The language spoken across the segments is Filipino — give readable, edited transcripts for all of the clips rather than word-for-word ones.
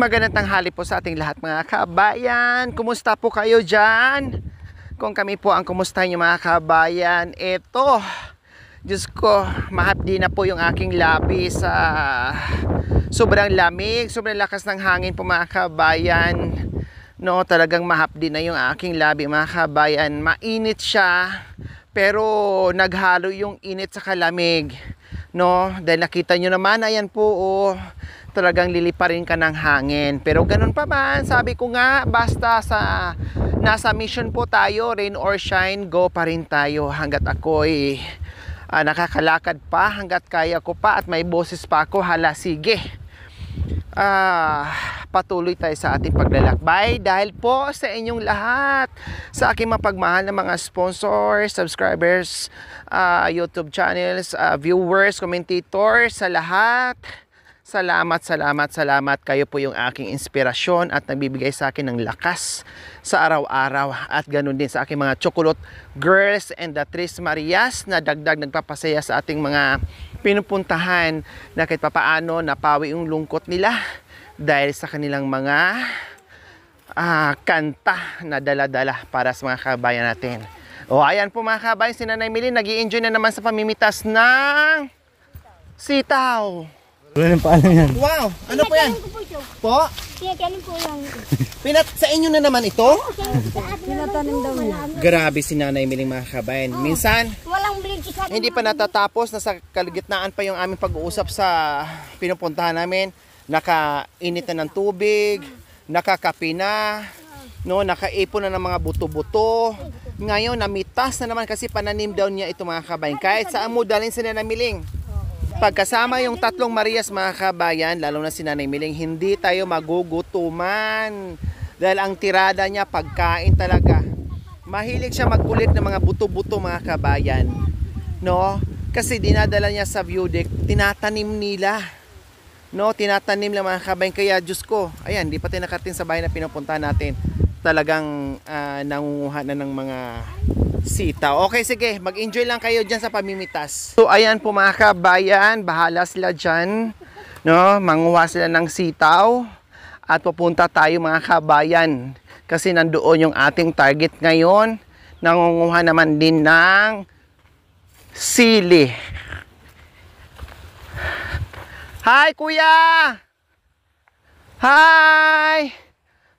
Magandang tanghali po sa ating lahat mga kabayan. Kumusta po kayo dyan? Kung kami po ang kumusta nyo mga kabayan, eto, Diyos ko, mahapdi na po yung aking labi sa sobrang lamig, sobrang lakas ng hangin po mga kabayan. No, talagang mahapdi na yung aking labi mga kabayan. Mainit siya, pero naghalo yung init sa kalamig. No, dahil nakita nyo naman, ayan po, oh, talagang liliparin ka ng hangin. Pero ganun pa man, sabi ko nga, basta sa nasa mission po tayo, rain or shine, go pa rin tayo hanggat ako'y nakakalakad pa, hanggat kaya ko pa at may boses pa ako, hala sige. Patuloy tayo sa ating paglalakbay dahil po sa inyong lahat, sa aking mapagmahal na mga sponsors, subscribers, YouTube channels, viewers, commentators, sa lahat. Salamat. Kayo po yung aking inspirasyon at nagbibigay sa akin ng lakas sa araw-araw. At ganun din sa aking mga Chocolate Girls and the Tres Marias na dagdag nagpapasaya sa ating mga pinupuntahan na kahit papaano napawi yung lungkot nila dahil sa kanilang mga kanta na dala-dala para sa mga kabayan natin. O ayan po mga kabayan, si Nanay Millie nag-i-enjoy na naman sa pamimitas ng sitaw. Wala nang paalam yan. Wow! Ano po yan? Po? Pinatanim po lang. Sa inyo na naman ito? Pinatanim daw niya. Grabe si Nanay Miling mga kabayan. Minsan, Walang bilig isa. hindi pa natatapos. Nasa kalagitnaan pa yung aming pag-uusap sa pinupuntahan namin. Nakainit na ng tubig, nakakapi na, no, nakaipon na ng mga buto-buto. Ngayon, namitas na naman kasi pananim daw niya ito mga kabayan. Kahit saan mo dalhin si Nanay Miling. Pagkasama yung tatlong Marias mga kabayan, lalo na si Nanay Miling, hindi tayo magugutuman. Dahil ang tirada niya, pagkain talaga. Mahilig siya magkulit ng mga buto-buto mga kabayan. No? Kasi dinadala niya sa view deck, tinatanim nila. No? Tinatanim lang mga kabayan. Kaya Diyos ko, ayan, di pa tayo nakarating sa bahay na pinupuntahan natin. Talagang nangunguha na ng mga sitaw. Okay, sige. Mag-enjoy lang kayo dyan sa pamimitas. So, ayan po mga kabayan. Bahala sila dyan. No? Manguha sila ng sitaw. At pupunta tayo mga kabayan. Kasi nandoon yung ating target ngayon. Nangunguha naman din ng sili. Hi, kuya! Hi!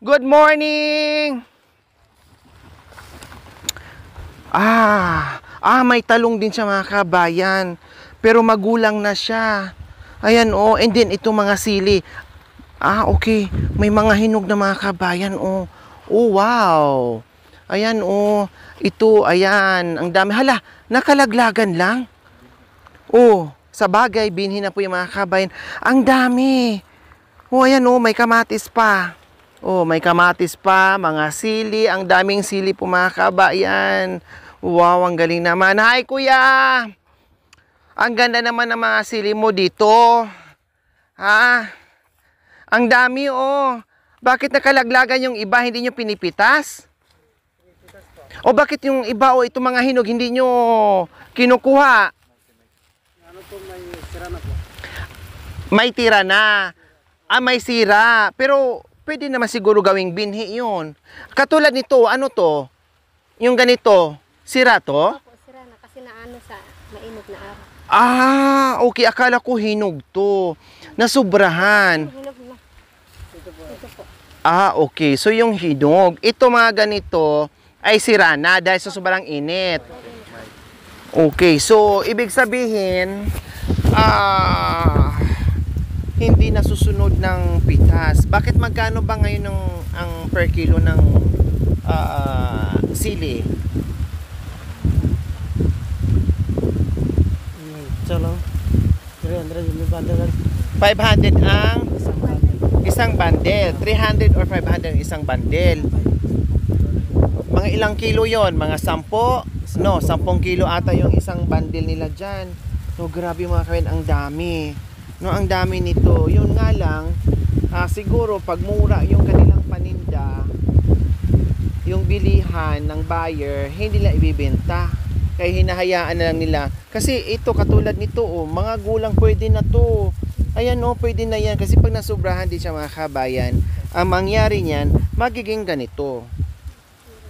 Good morning! May talong din siya mga kabayan. Pero magulang na siya. Ayan oh, and then itong mga sili. Okay. May mga hinog na mga kabayan oh. Oh wow. Ayan oh. Ito, ayan. Ang dami. Hala, nakalaglagan lang. Oh, sa bagay, binhi na po yung mga kabayan. Ang dami. Oh, ayan oh, may kamatis pa. Oh, may kamatis pa, mga sili, ang daming sili po mga kabayan. Wow, ang galing naman. Hi kuya! Ang ganda naman ng mga sili mo dito. Ha? Ang dami oh. Bakit nakalaglagan yung iba, hindi nyo pinipitas? O bakit yung iba o itong mga hinog, hindi nyo kinukuha? Ano po, may sira na po. May tira na. May sira. Pero pwede naman siguro gawing binhi yun. Katulad nito, ano to? Yung ganito, sira to? Opo, sira na kasi naano sa mainit na araw. Okay. Akala ko hinog to. Nasubrahan. Hinog na. Ito po. Okay. So yung hinog, ito mga ganito ay sira na dahil sa sobrang init. Okay. So, ibig sabihin, hindi nasusunod ng pitas. Bakit magkano ba ngayon ang per kilo ng sili? Ito lang. 300 yung bundle. 500 ang isang bundle. 300 or 500 ang isang bundle. Mga ilang kilo yon? Mga 10? No, 10 kilo ata yung isang bundle nila dyan. No, grabe mga kawan, ang dami. No, ang dami nito. Yun nga lang, siguro pag mura yung kanilang paninda, yung bilihan ng buyer, hindi nila ibibenta. Kaya hinahayaan na lang nila. Kasi ito, katulad nito, mga gulang pwede na to. Ayan o, pwede na yan. Kasi pag nasubrahan din siya mga kabayan, ang mangyari niyan, magiging ganito.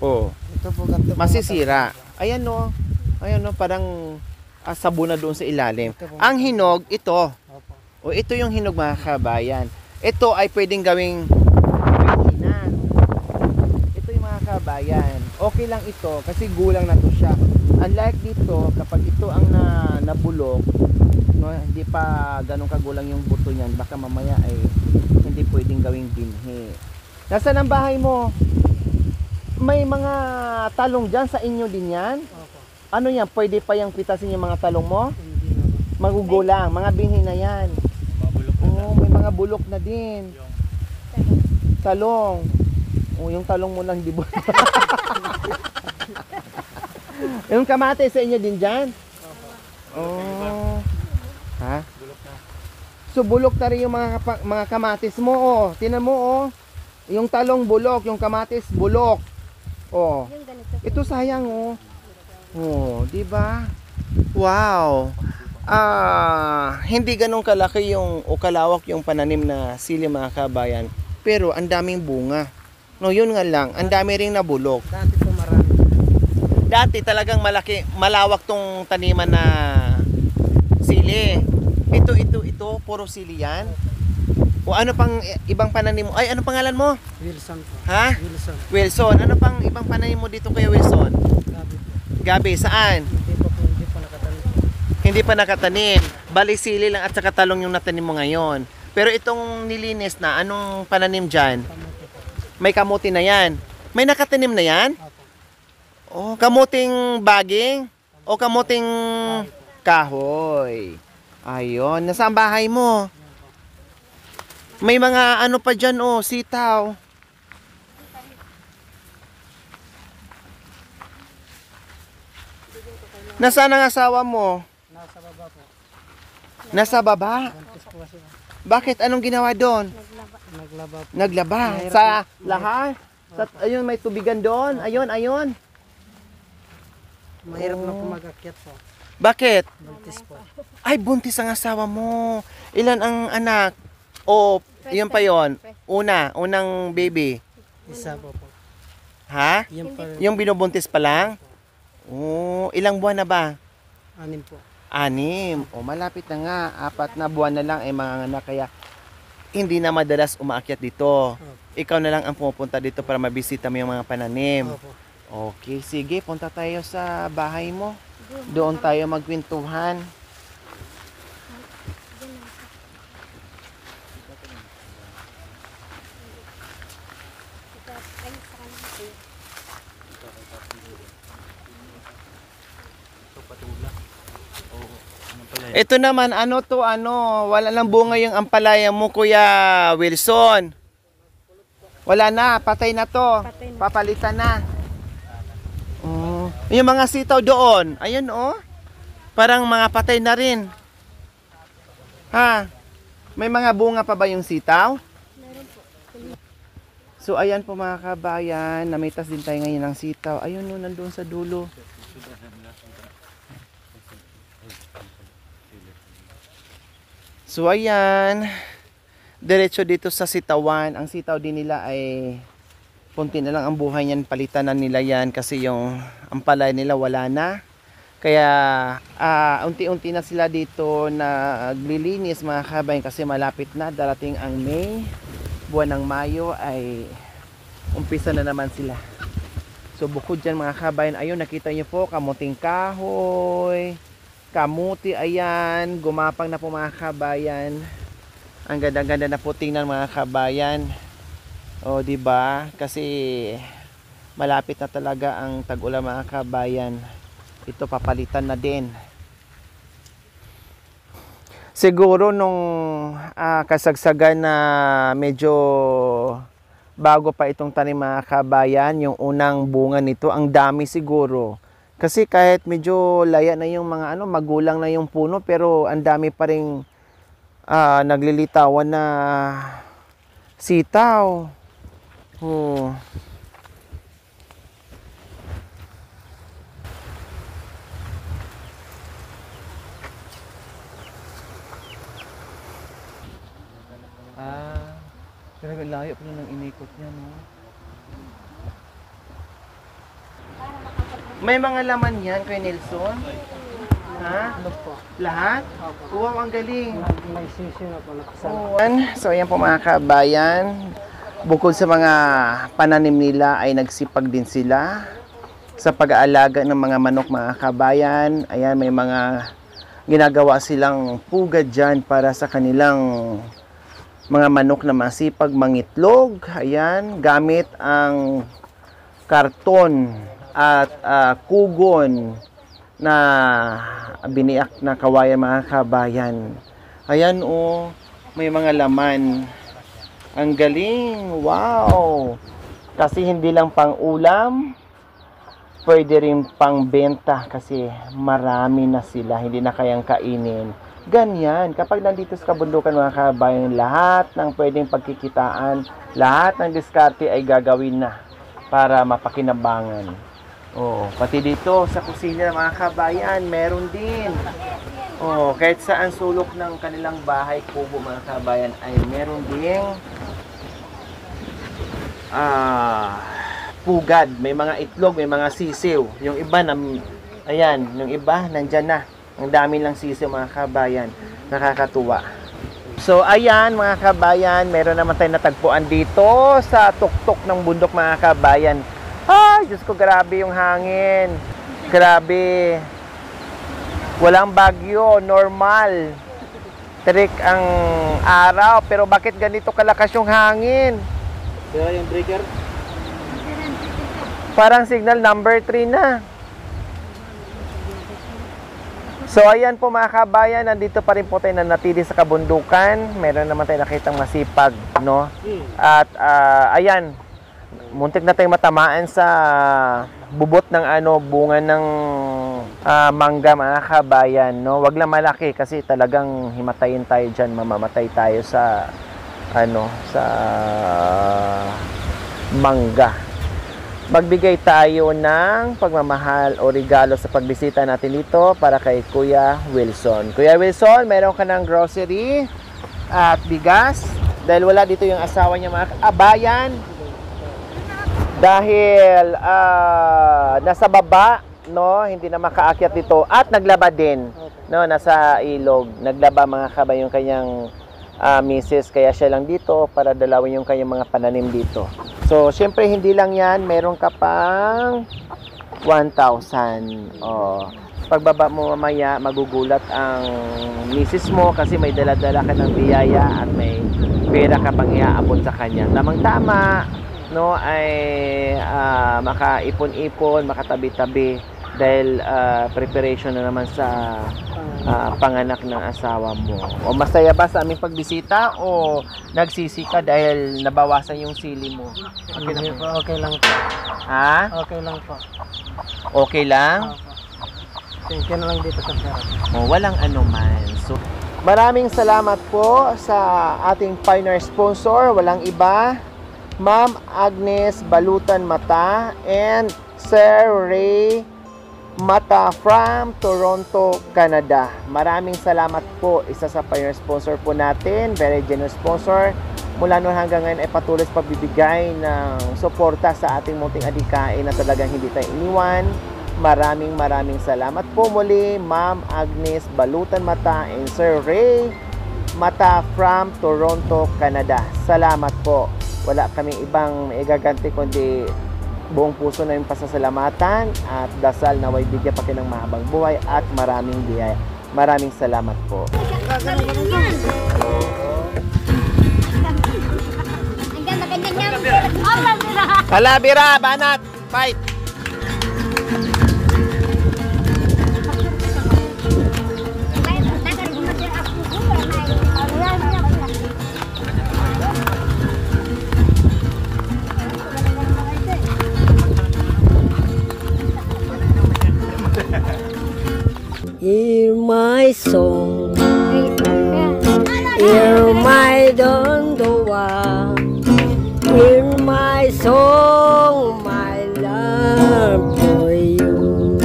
O, Ito po ganito. po masisira. Ayan o. Ayan o, parang sabon na doon sa ilalim. Ito po. Ang hinog, ito. Opo. O, ito yung hinog mga kabayan. Ito ay pwedeng gawing na. Ito yung mga kabayan. Okay lang ito kasi gulang na to siya. Unlike dito, kapag ito ang nabulok, no, hindi pa ganun kagulang yung buto niyan, baka mamaya ay hindi pwedeng gawing binhi. Nasaan ang bahay mo? May mga talong dyan sa inyo din yan? Opo. Ano yan? Pwede pa yung pitasin yung mga talong mo? Hindi na po. Magugulang, mga binhi na yan. Oo, may mga bulok na din. Talong. Oh, yung talong mo lang di ba? Yung kamate sa inyo din dyan? Oh. Ha? So bulok na rin yung mga kamatis mo, oh. Tingnan mo, oh. Yung talong bulok, yung kamatis bulok. Oh. Yung ganito. Ito sayang, oh. Oh, di ba? Wow. Hindi ganun kalaki yung o kalawak yung pananim na sili mga kabayan, pero ang daming bunga. No, yun nga lang, ang dami ring nabulok. Dati po marami. Dati talagang malawak tong taniman na sili. Ito, puro sili yan. O ano pang ibang pananim mo? Ay, ano pangalan mo? Wilson po. Ha? Wilson. Wilson. Ano pang ibang pananim mo dito kay Wilson? Gabi po. Gabi, saan? Hindi pa nakatanim. Hindi pa nakatanim. Bali sili lang at saka talong yung natanim mo ngayon. Pero itong nilinis na, anong pananim dyan? Kamote po. May kamuti na yan. May nakatanim na yan? Opo. Oh, kamuting baging? O kamuting kahoy? Ayun. Nasaan bahay mo? May mga ano pa dyan, oh, sitaw. Nasaan ang asawa mo? Nasa baba po. Nasa baba? Buntis po kasi. Bakit? Anong ginawa doon? Naglaba po. Naglaba. Mahirap Sa lahat? Sa, ayun, may tubigan doon. Ayun. Mahirap na po mag-akyat po. Bakit? Buntis po. Ay, buntis ang asawa mo. Ilan ang anak? O, yun pa yon. Unang baby. Isa po po. Ha? Yan pa. Yung binubuntis pa lang? Oh, ilang buwan na ba? 6 po. 6. O, malapit na nga. 4 na buwan na lang ay mga anak. Kaya, hindi na madalas umaakyat dito. Ikaw na lang ang pumupunta dito para mabisita mo yung mga pananim. Opo. Okay, sige. Punta tayo sa bahay mo. Doon tayo magkwentuhan. Ito naman, wala nang bunga yung ampalaya mo, Kuya Wilson. Wala na, patay na to. Patay na. Papalitan na. Oh. Yung mga sitaw doon, ayun oh. Parang mga patay na rin. Ha? May mga bunga pa ba yung sitaw? Meron po. So ayan po mga kabayan, namitas din tayo ngayon ng sitaw. Ayun no, nandun sa dulo. So ayan, diretso dito sa sitawan. Ang sitaw din nila ay punti na lang ang buhay niyan, palitan na nila yan kasi yung ampalay nila wala na. Kaya unti-unti na sila dito naglilinis mga kabayan kasi malapit na, darating ang May. Buwan ng Mayo ay umpisa na naman sila. So bukod dyan mga kabayan, ayun nakita nyo po, kamuting kahoy, kamuti, ayan, gumapang na po mga kabayan. Ang ganda-ganda na po tingnan mga kabayan. O di ba? Kasi malapit na talaga ang tag-ulan mga kabayan. Ito papalitan na din. Siguro nung kasagsagan na medyo bago pa itong tanim mga kabayan, yung unang bunga nito, ang dami siguro. Kasi kahit medyo laya na yung mga magulang na yung puno, pero ang dami pa ring naglilitawan na sitaw. Oh. Pero layo pa ng inikot niya, no? May mga laman yan, Kuya Nelson? Ha? Ano po? Lahat? Wow, ang galing. May sisyo na po nakasama. So, ayan po mga kabayan. Bukod sa mga pananim nila ay nagsipag din sila sa pag-aalaga ng mga manok mga kabayan. Ayan, may mga ginagawa silang pugad dyan para sa kanilang mga manok na masipag mangitlog. Ayan, gamit ang karton at kugon na biniak na kawayan mga kabayan. Ayan oh, may mga laman. Ang galing! Wow! Kasi hindi lang pang ulam, pwede rin pang benta kasi marami na sila, hindi na kayang kainin. Ganyan, kapag nandito sa kabundukan mga kabayan, lahat ng pwedeng pagkikitaan, lahat ng diskarte ay gagawin na para mapakinabangan. Oh, pati dito sa kusina mga kabayan, meron din. Oh, kahit saan sulok ng kanilang bahay, kubo mga kabayan, ay meron ding pugad, may mga itlog, may mga sisiw. Yung iba ayan, yung iba nandyan na. Ang dami lang sisiw mga kabayan. Nakakatuwa. So ayan mga kabayan, meron naman tayong natagpuan dito sa tuktok ng bundok mga kabayan. Ay, Diyos ko, grabe yung hangin. Grabe. Walang bagyo, normal. Trik ang araw, pero bakit ganito kalakas yung hangin? Pero yung breaker? Parang signal number 3 na. So ayan po mga kabayan, nandito pa rin po tayo nanatili sa kabundukan. Meron naman tayo nakitang masipag, no? At ayan, muntik na tayong matamaan sa bubot ng bunga ng mangga mga kabayan, no? Wag lang malaki kasi talagang himatayin tayo diyan, mamamatay tayo sa sa mangga. Magbigay tayo ng pagmamahal o regalo sa pagbisita natin dito para kay Kuya Wilson. Kuya Wilson, meron ka ng grocery at bigas dahil wala dito yung asawa niya mga kabayan. Dahil nasa baba, no, hindi na makaakyat dito at naglaba din, no, nasa ilog. Naglaba mga kabayan yung kanyang misis, kaya siya lang dito para dalawin yung kanyang mga pananim dito. So, syempre hindi lang yan, meron ka pang 1,000. Oh, pagbaba mo mamaya, magugulat ang misis mo kasi may dala-dala ka ng biyaya at may pera ka pang iaabot sa kanya. Tamang-tama, no, ay makaipon-ipon, makatabi-tabi dahil preparation na naman sa panganak ng asawa mo. O masaya ba sa aming pagbisita o nagsisi ka dahil nabawasan yung sili mo? Okay lang po. Ha? Okay lang po. Okay lang? Thank you na lang dito sa pera. O, walang anuman. So, maraming salamat po sa ating partner sponsor. Walang iba, Ma'am Agnes Balutan Mata and Sir Ray Mata from Toronto, Canada. Maraming salamat po. Isa sa pioneer sponsor po natin. Very generous sponsor. Mula noon hanggang ngayon ay patuloy sa pagbibigay ng suporta sa ating munting adikain na talagang hindi tayo iniwan. Maraming salamat po muli, Ma'am Agnes Balutan Mata and Sir Ray Mata from Toronto, Canada. Salamat po. Wala kaming ibang igaganti kundi buong puso na yung pasasalamatan at dasal na way bigyan pa kayo ng mahabang buhay at maraming biyaya. Maraming salamat po. Kalabira, banat, fight! Hear my song, hear my dondowa, hear my song, my love for you.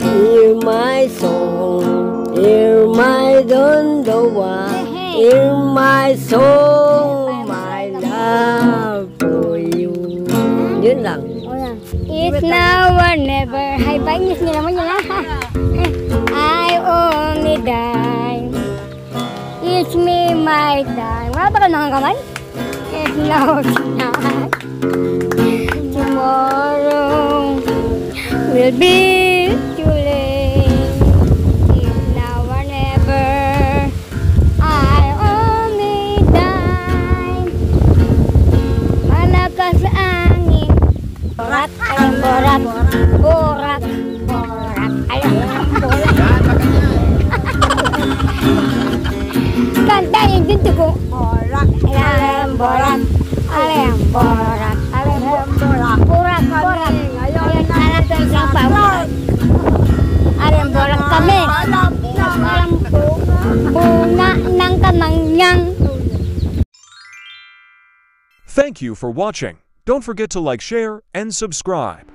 Hear my song, hear my dondowa, hear my song, or never. Hay ba, English nyo naman yun, ha? I only die. It's me, my time. Wala ba ka nangangamay? It's no tonight. Tomorrow will be too late. It's now or never. I only die. Malakas angin. Borak, alam borak. Borak, borak, alam borak. Kantahin dito ko. Borak, alam borak. Alam borak, alam borak. Borak, borak. Ayan, alam ko isang pawag. Alam borak kami. Alam bunga ng kamangyang. Thank you for watching. Don't forget to like, share, and subscribe.